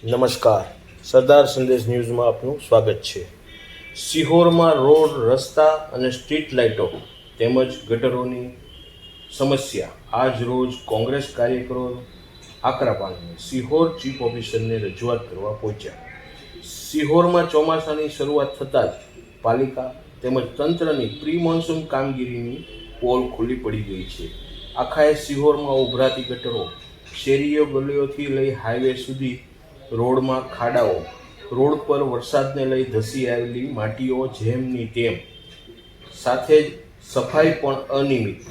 નમસ્કાર, સરદાર સંદેશ ન્યૂઝમાં આપનું સ્વાગત છે। સિહોરમાં રોડ, રસ્તા અને સ્ટ્રીટ લાઇટો તેમજ ગટરોની સમસ્યા આજ રોજ કોંગ્રેસ કાર્યકરો આકરા પાણીએ સિહોર ચીફ ઓફિસરને રજૂઆત કરવા પહોંચ્યા। સિહોરમાં ચોમાસાની શરૂઆત થતાં જ પાલિકા તેમજ તંત્રની પ્રી મોન્સૂન કામગીરીની પોલ ખુલ્લી પડી ગઈ છે। આખાએ સિહોરમાં ઉભરાતી ગટરો, શેરીઓ ગલીઓથી લઈ હાઈવે સુધી રોડમાં ખાડાઓ, રોડ પર વરસાદને લઈ ધસી આવેલી માટીઓ જેમની તેમ, સાથે જ સફાઈ પણ અનિયમિત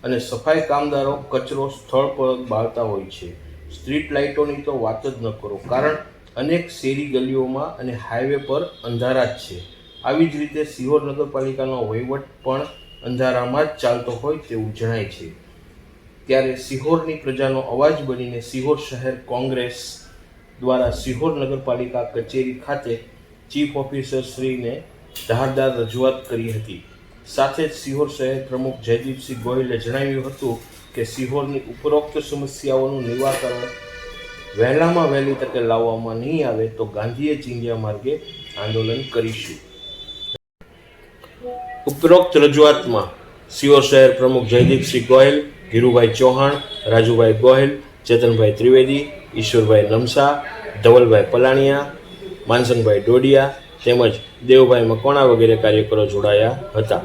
અને સફાઈ કામદારો કચરો સ્થળ પર બાળતા હોય છે। સ્ટ્રીટ લાઇટોની તો વાત જ ન કરો, કારણ અનેક શેરી ગલીઓમાં અને હાઈવે પર અંધારા જ છે। આવી જ રીતે સિહોર નગરપાલિકાનો વહીવટ પણ અંધારામાં જ ચાલતો હોય તેવું જણાય છે। ત્યારે સિહોરની પ્રજાનો અવાજ બનીને સિહોર શહેર કોંગ્રેસ દ્વારા સિહોર નગરપાલિકા કચેરી ખાતે ચીફ ઓફિસર શ્રીને ધારદાર રજૂઆત કરી હતી। સાથે જ સિહોર શહેર પ્રમુખ જયદીપસિંહ ગોહિલે જણાવ્યું હતું કે સિહોરની ઉપરોક્ત સમસ્યાઓનું નિવારણ વહેલામાં વહેલી તકે લાવવામાં નહીં આવે તો ગાંધીએ ચિંધ્યા માર્ગે આંદોલન કરીશું। ઉપરોક્ત રજૂઆતમાં સિહોર શહેર પ્રમુખ જયદીપસિંહ ગોહિલ, ધીરુભાઈ ચૌહાણ, રાજુભાઈ ગોહિલ, ચેતનભાઈ ત્રિવેદી, ઈશ્વરભાઈ લમસા, ધવલભાઈ પલાણિયા, માનસંગભાઈ ડોડિયા તેમજ દેવભાઈ મકવાણા વગેરે કાર્યકરો જોડાયા હતા।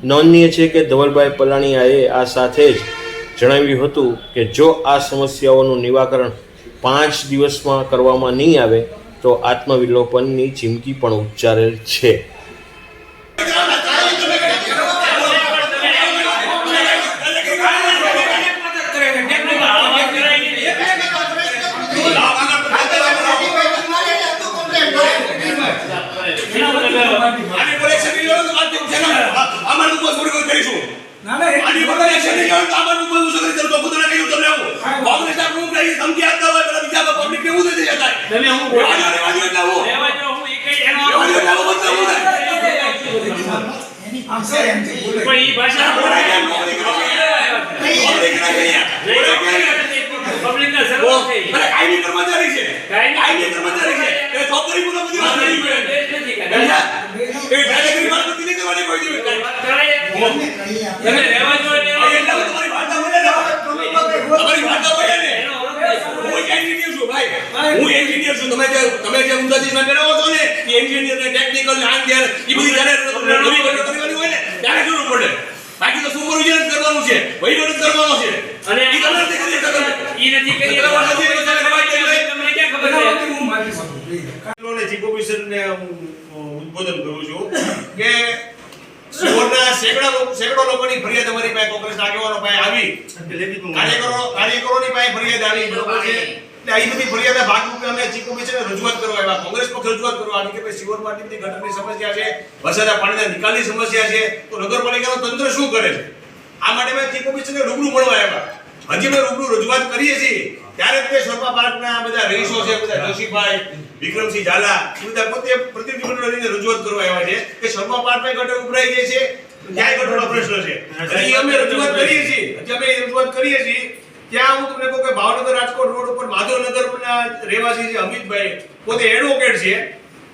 નોંધનીય છે કે ધવલભાઈ પલાણિયાએ આ સાથે જ જણાવ્યું હતું કે જો આ સમસ્યાઓનું નિવારણ 5 દિવસમાં કરવામાં નહીં આવે તો આત્મવિલોપનની ચીમકી પણ ઉચ્ચારેલ છે। હું એન્જિનિયર છું, તમે જે ઉન્નતિમાં મેળવો છો ને એ એન્જિનિયર ને ટેકનિકલ ને આંગેર એ બધી જ્યારે નવી કરવાની હોય ને ત્યારે જરૂર પડે। બાકી તો સુપરવિઝન કરવાનું છે, વહીવટ કરવાનો છે અને એ તમે નથી કરી શકતા। એ નથી કરી શકતા તમને ક્યાં ખબર છે? હું મારી શકું પ્લીઝ ચીફ ઓફિસર ને ઉદ્બોધન કરું છું કે સિહોરના સેંકડો લોકોની ફરિયાદ અમારી પાસે કોંગ્રેસના આગેવાનો પાસે આવી, કાર્યકરોની પાસે ફરિયાદ આવી, બરોબર છે। એટલે આ બધી ફરિયાદના ભાગરૂપે અમે ચીફ ઓફિસરને રજૂઆત કરવા આવ્યા, કોંગ્રેસ પક્ષ રજૂઆત કરવા આવી કે ભાઈ સિહોરમાં આટલી બધી ગટરની સમસ્યા છે, વરસાદના પાણીના નિકાલની સમસ્યા છે, તો નગરપાલિકાનું તંત્ર શું કરે છે? આ માટે અમે ચીફ ઓફિસરને રૂબરૂ મળવા આવ્યા। હજી અમે રૂબરૂ રજૂઆત કરીએ છીએ ત્યારે તે શોર્મા પાર્કના બધા રહીશો છે, બધા જોશીભાઈ, વિક્રમસિંહ ઝાલા, એ બધા પોતે પ્રતિનિધિ મંડળ લઈને રજૂઆત કરવા આવ્યા છે કે શોર્મા પાર્કમાં ગટર ઉભરાઈ ગઈ છે, ક્યાંય ગટરનો પ્રશ્ન છે। હજી અમે રજૂઆત કરીએ છીએ ત્યાં હું તમને કહું કે ભાવનગર રાજકોટ રોડ ઉપર માધવનગરના રહેવાસી છે અમિતભાઈ, પોતે એડવોકેટ છે,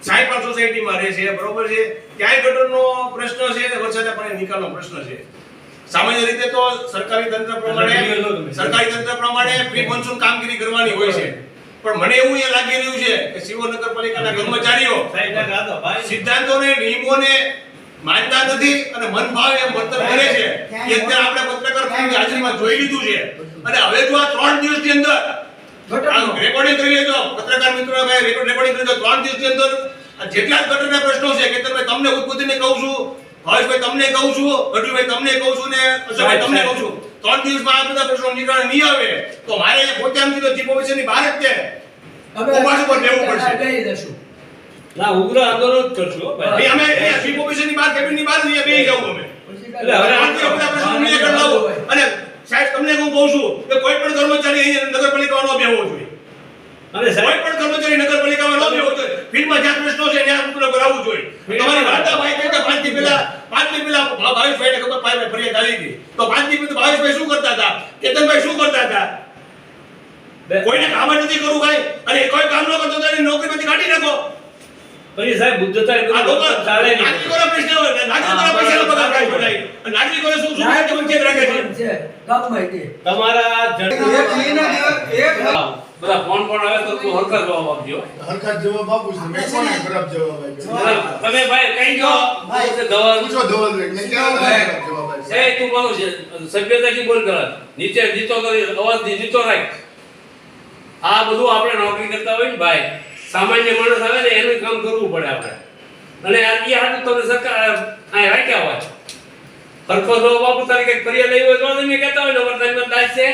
સાઈપાલ સોસાયટીમાં રહે છે, બરોબર છે। ક્યાંય ગટરનો પ્રશ્ન છે અને વરસાદના પાણી નિકાલનો પ્રશ્ન છે। સામાન્ય રીતે તો સરકારી તંત્ર પ્રમાણે પ્રી મોન્સૂન કામગીરી કરવાની હોય છે, પણ મને એવું અહીંયા લાગી રહ્યું છે કે સિહોર નગરપાલિકાના કર્મચારીઓ સિદ્ધાંતોને, નિયમોને માનતા નથી અને મન ભાવે એમ વર્તન કરે છે। એ અત્યારે આપણે પત્રકાર હાજરીમાં જોઈ લીધું છે અને હવે જો આ 3 દિવસની અંદર રેકોર્ડિંગ કરી લેજો, પત્રકાર મિત્રો ભાઈ રેકોર્ડિંગ કરી લેજો, 3 દિવસની અંદર જેટલા ગટરના પ્રશ્નો છે કે તમને ઉદ્બોધનને કહું છું, ભાવેશભાઈ તમને કહું છું, ગઢવીભાઈ તમને કહું છું ને અશોકભાઈ તમને કહું છું, 3 દિવસમાં આ બધા પ્રશ્નો નિકાલ નહીં આવે તો મારે પોતે આમ કીધું ચીફ ઓફિસરની બહાર જ તે ઉપાસ ઉપર લેવું પડશે। ના ઉગ્ર આંદોલન કરશો ભાઈ, અમે ચીફ ઓફિસરની બહાર, કેબિનની બહાર નહીં બેહી જાવ અમે, એટલે હવે આ બધા પ્રશ્નો નિરાકરણ લાવો। અને સાહેબ તમને હું કહું છું કે કોઈ પણ કર્મચારી અહીં નગરપાલિકામાં ન બેહવો જોઈએ, અને કોઈ પણ કર્મચારી નગરપાલિકામાં ન બેહવો જોઈએ, ફિલ્ડમાં જ્યાં પ્રશ્નો છે ત્યાં ઉતરો કરાવવું જોઈએ। તમારી વાર્તા ભાઈ કે 5 દી પહેલા ભાવેશભાઈને ખબર ફરિયાદ આવી ગઈ તો 5 દી પહેલા ભાવેશભાઈ શું કરતા હતા, કેતનભાઈ શું કરતા હતા? કોઈને કામ નથી કરવું ભાઈ, અને કોઈ કામ ન કરતો પછી સાહેબ બુદ્ધતા એ આ બધું લોકો ચાલે નહીં. નાગરિકોના પ્રશ્ન હોય ને, નાગરિકોના પૈસાનો પગાર કાઢી પડાય. અને નાગરિકોને શું શું માટે વંચિત રાખે છે? તમારા બધા ફોન પણ આવે તો તું હરખા જવાબ આપજો. હરખા જવાબ આપું છું. મેં કોને ખરાબ જવાબ આપ્યો? તમે ભાઈ કઈ જો દવા પૂછો ધવલભાઈ, મેં ક્યારે ખરાબ જવાબ આપ્યો? એ તું કહું છે સભ્યતાથી બોલ કર, નીચે નીચો કરી અવાજ નીચો રાખ. આ બધું આપણે નોકરી કરતા હોય ને ભાઈ, સામાન્ય માણસ આવે ને એનું કામ કરવું પડે આપણે. અને આ હાટું તમને સરકાર આ રાખ્યા હોય હરખો જવાબ આપું, તારી કઈક ફરિયાદ આવી હોય તો તમે કહેતા હોય ને વર્તમાનમાં દાજ છે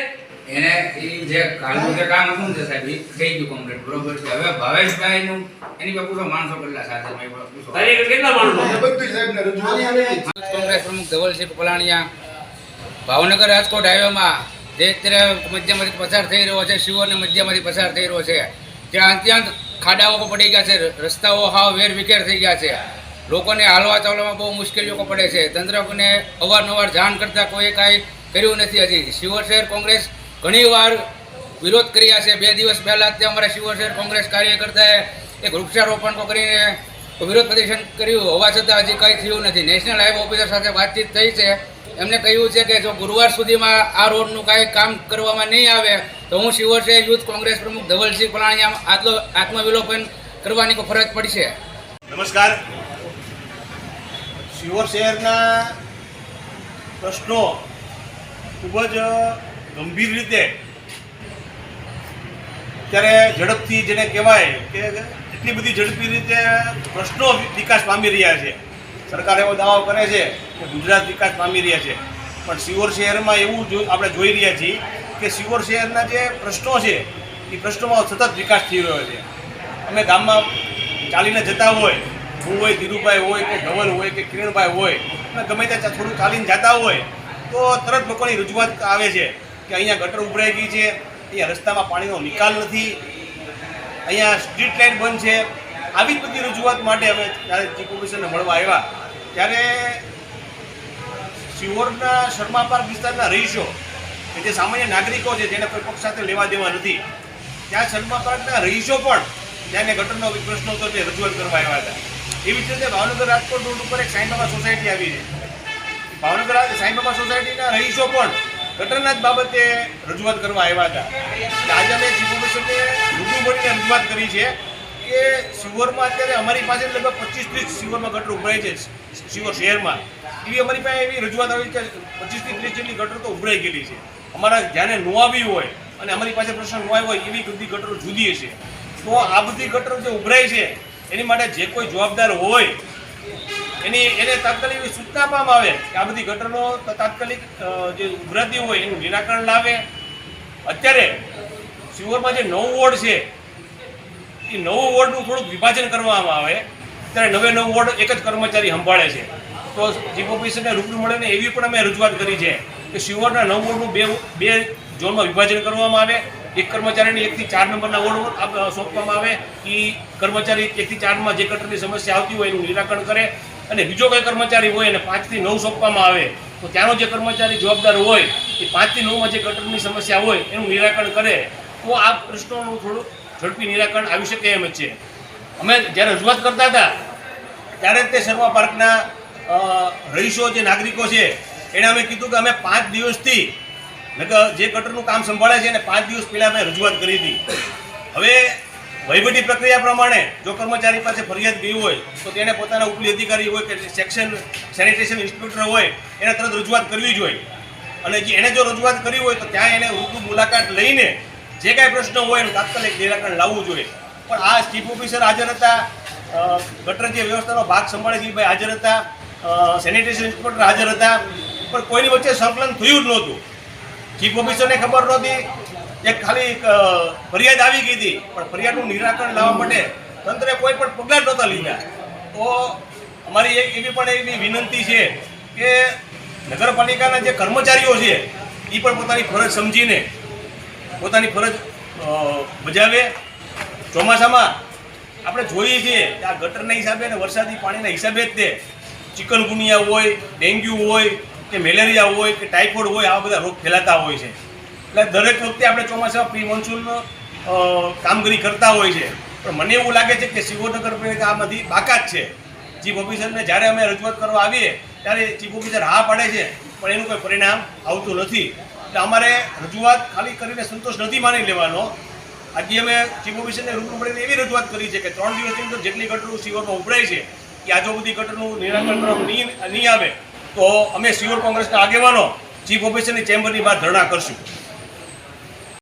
એને ઈ જે કાલનું જે કામ હતું ને તે સાહેબ ઈ થઈ ગયું કમ્પ્લીટ, બરોબર છે. હવે ભાવેશભાઈ નું એની પર પૂરો માણસો કેટલા સાથે મેં પૂછો. તારી આગળ કેટલા માણસો છે? બધું સાહેબને રજૂઆત કોંગ્રેસ પ્રમુખ ધવલસિંહ પલાણિયા ભાવનગર રાજકોટ હાઈવેમાં જે અત્યારે મધ્યમાંથી પસાર થઈ રહ્યો છે, શિવોરને મધ્યમાંથી પસાર થઈ રહ્યો છે, ત્યાં અત્યંત ખાડાઓ પડી ગયા છે, રસ્તાઓ હાવ વેર વિખેર થઈ ગયા છે, લોકોને હાલવા ચાલવામાં બહુ મુશ્કેલીઓ પડે છે. તંત્રને અવારનવાર જાણ કરતા કોઈ કાંઈ કર્યું નથી. હજી શિવોર શહેર કોંગ્રેસ ઘણીવાર વિરોધ કર્યા છે. 2 દિવસ પહેલા જ અમારા શિવોર શહેર કોંગ્રેસ કાર્યકર્તાએ એક વૃક્ષારોપણ કરીને વિરોધ પ્રદર્શન કર્યું, હોવા છતાં હજી કંઈ થયું નથી. નેશનલ હાઈવે ઓફિસર સાથે વાતચીત થઈ છે, એમને કહ્યું છે કે જો ગુરુવાર સુધીમાં આ રોડનું કાંઈ કામ કરવામાં નહીં આવે તો હું શિવોર શહેર યુથ કોંગ્રેસ પ્રમુખ ધવલસિંહ પલાણિયા આત્મવિલોપન કરવાની ફરજ પડશે. નમસ્કાર. શિવોર શહેરના પ્રશ્નો ખૂબ જ ગંભીર રીતે ત્યારે ઝડપથી જેને કહેવાય કે એટલી બધી ઝડપી રીતે પ્રશ્નો વિકાસ પામી રહ્યા છે. સરકાર એવો દાવો કરે છે કે ગુજરાત વિકાસ પામી રહ્યા છે, પણ શિવોર શહેરમાં એવું આપણે જોઈ રહ્યા છીએ કે શિવોર શહેરના જે પ્રશ્નો છે એ પ્રશ્નોમાં સતત વિકાસ થઈ રહ્યો છે. અમે ગામમાં ચાલીને જતા હોય, હું હોય, ધીરુભાઈ હોય કે ધવલ હોય કે કિરણભાઈ હોય, અને ગમે ત્યાં થોડું ચાલીને જતા હોય તો તરત લોકોની રજૂઆત આવે છે કે અહીંયા ગટર ઉભરાઈ ગઈ છે, અહીંયા રસ્તામાં પાણીનો નિકાલ નથી, અહીંયા સ્ટ્રીટ લાઇટ બંધ છે. આવી જ બધી રજૂઆત માટે અમે જ્યારે ચીફ ઓફિસરને મળવા આવ્યા ત્યારે શિહોરના શર્મા પાર્ક વિસ્તારના રહીશો કે જે સામાન્ય નાગરિકો છે જેને કોઈ પક્ષ સાથે લેવા દેવા નથી, ત્યાં શર્મા પાર્કના રહીશો પણ ત્યાંને ગટરનો પ્રશ્ન હતો તે રજૂઆત કરવા આવ્યા હતા. એવી જ રીતે ભાવનગર રાજકોટ રોડ ઉપર એક સાંઈબાબા સોસાયટી આવી છે. ભાવનગર સાંઈબાબા સોસાયટીના રહીશો પણ ગટરના જ બાબતે રજૂઆત કરવા આવ્યા હતા. એટલે આજે અમે ચીફ ઓફિસરને રૂબરૂ મળીને રજૂઆત કરી છે કે શિહોરમાં અત્યારે અમારી પાસે લગભગ 25-30 શિહોરમાં ગટર ઉભરાઈ છે. શિહોર શહેરમાં એવી અમારી પાસે એવી રજૂઆત આવી છે 25-30 જેટલી ગટર તો ઉભરાઈ ગયેલી છે. અમારા ધ્યાને ન આવી હોય અને અમારી પાસે પ્રશ્ન ન આવ્યો હોય એવી બધી ગટરો જુદી હશે. તો આ બધી ગટરો જે ઉભરાઈ છે એની માટે જે કોઈ જવાબદાર હોય એને તાત્કાલિક એવી સૂચના આપવામાં આવે કે આ બધી ગટરનો તાત્કાલિક જે ઉભરાતી હોય એનું નિરાકરણ લાવે. અત્યારે શિહોરમાં જે 9 વોર્ડ છે એ 9 વોર્ડનું થોડુંક વિભાજન કરવામાં આવે. અત્યારે 9 વોર્ડ એક જ કર્મચારી સંભાળે છે. તો ચીફ ઓફિસરને રૂબરૂ મળીને એવી પણ અમે રજૂઆત કરી છે કે શિહોરના 9 વોર્ડનું બે ઝોનમાં વિભાજન કરવામાં આવે. એક કર્મચારીને 1 થી 4 નંબરના વોર્ડ સોંપવામાં આવે. એ કર્મચારી 1 થી 4માં જે ગટરની સમસ્યા આવતી હોય એનું નિરાકરણ કરે, અને બીજો કોઈ કર્મચારી હોય અને 5 થી 9 સોંપવામાં આવે તો ત્યાંનો જે કર્મચારી જવાબદાર હોય એ 5 થી 9માં જે ગટરની સમસ્યા હોય એનું નિરાકરણ કરે. તો આ પ્રશ્નોનું થોડું ઝડપી નિરાકરણ આવી શકે એમ જ છે. અમે જ્યારે રજૂઆત કરતા હતા ત્યારે તે શર્મા પાર્કના રહીશો જે નાગરિકો છે એણે અમે કીધું કે અમે 5 દિવસથી જે ગટરનું કામ સંભાળે છે એને 5 દિવસ પહેલાં અમે રજૂઆત કરી હતી. હવે વહીવટી પ્રક્રિયા પ્રમાણે જો કર્મચારી પાસે ફરિયાદ ગઈ હોય તો તેને પોતાના ઉપલી અધિકારી હોય કે સેક્શન સેનિટેશન ઇન્સ્પેક્ટર હોય એને તરત રજૂઆત કરવી જોઈએ. અને એને જો રજૂઆત કરી હોય તો ત્યાં એને રૂબરૂ મુલાકાત લઈને જે કાંઈ પ્રશ્ન હોય એનું તાત્કાલિક નિરાકરણ લાવવું જોઈએ. પણ આ ચીફ ઓફિસર હાજર હતા, ગટર જે વ્યવસ્થાનો ભાગ સંભાળે છે એ ભાઈ હાજર હતા, સેનિટેશન ઇન્સ્પેક્ટર હાજર હતા, પણ કોઈની વચ્ચે સંકલન થયું જ નહોતું. ચીફ ઓફિસરને ખબર નહોતી, એક ખાલી ફરિયાદ આવી ગઈ હતી પણ ફરિયાદનું નિરાકરણ લાવવા માટે તંત્રે કોઈ પણ પગલાં નહોતા લીધા. તો અમારી એક એવી વિનંતી છે કે નગરપાલિકાના જે કર્મચારીઓ છે એ પણ પોતાની ફરજ સમજીને પોતાની ફરજ બજાવે. ચોમાસામાં આપણે જોઈએ છીએ કે આ ગટરના હિસાબે અને વરસાદી પાણીના હિસાબે જ તે ચિકનગુનિયા હોય, ડેન્ગ્યુ હોય કે મેલેરિયા હોય કે ટાઇફોઇડ હોય આવા બધા રોગ ફેલાતા હોય છે. એટલે દરેક વખતે આપણે ચોમાસામાં પ્રી મોન્સૂન કામગીરી કરતા હોય છે પણ મને એવું લાગે છે કે સિહોર નગરપાલિકા આમાંથી બાકાત છે. ચીફ ઓફિસરને જ્યારે અમે રજૂઆત કરવા આવીએ ત્યારે ચીફ ઓફિસર હા પાડે છે, પણ એનું કોઈ પરિણામ આવતું નથી. એટલે અમારે રજૂઆત ખાલી કરીને સંતોષ નથી માની લેવાનો. આજે અમે ચીફ ઓફિસરને રૂબરૂ મળીને એવી રજૂઆત કરી છે કે 3 દિવસની અંદર જેટલી ગટરો સિહોરમાં ઉભરાય છે કે આ જો બધી ગટરનું નિરાકરણ કરવામાં નહીં આવે તો અમે સિહોર કોંગ્રેસના આગેવાનો ચીફ ઓફિસરની ચેમ્બરની બહાર ધરણા કરશું.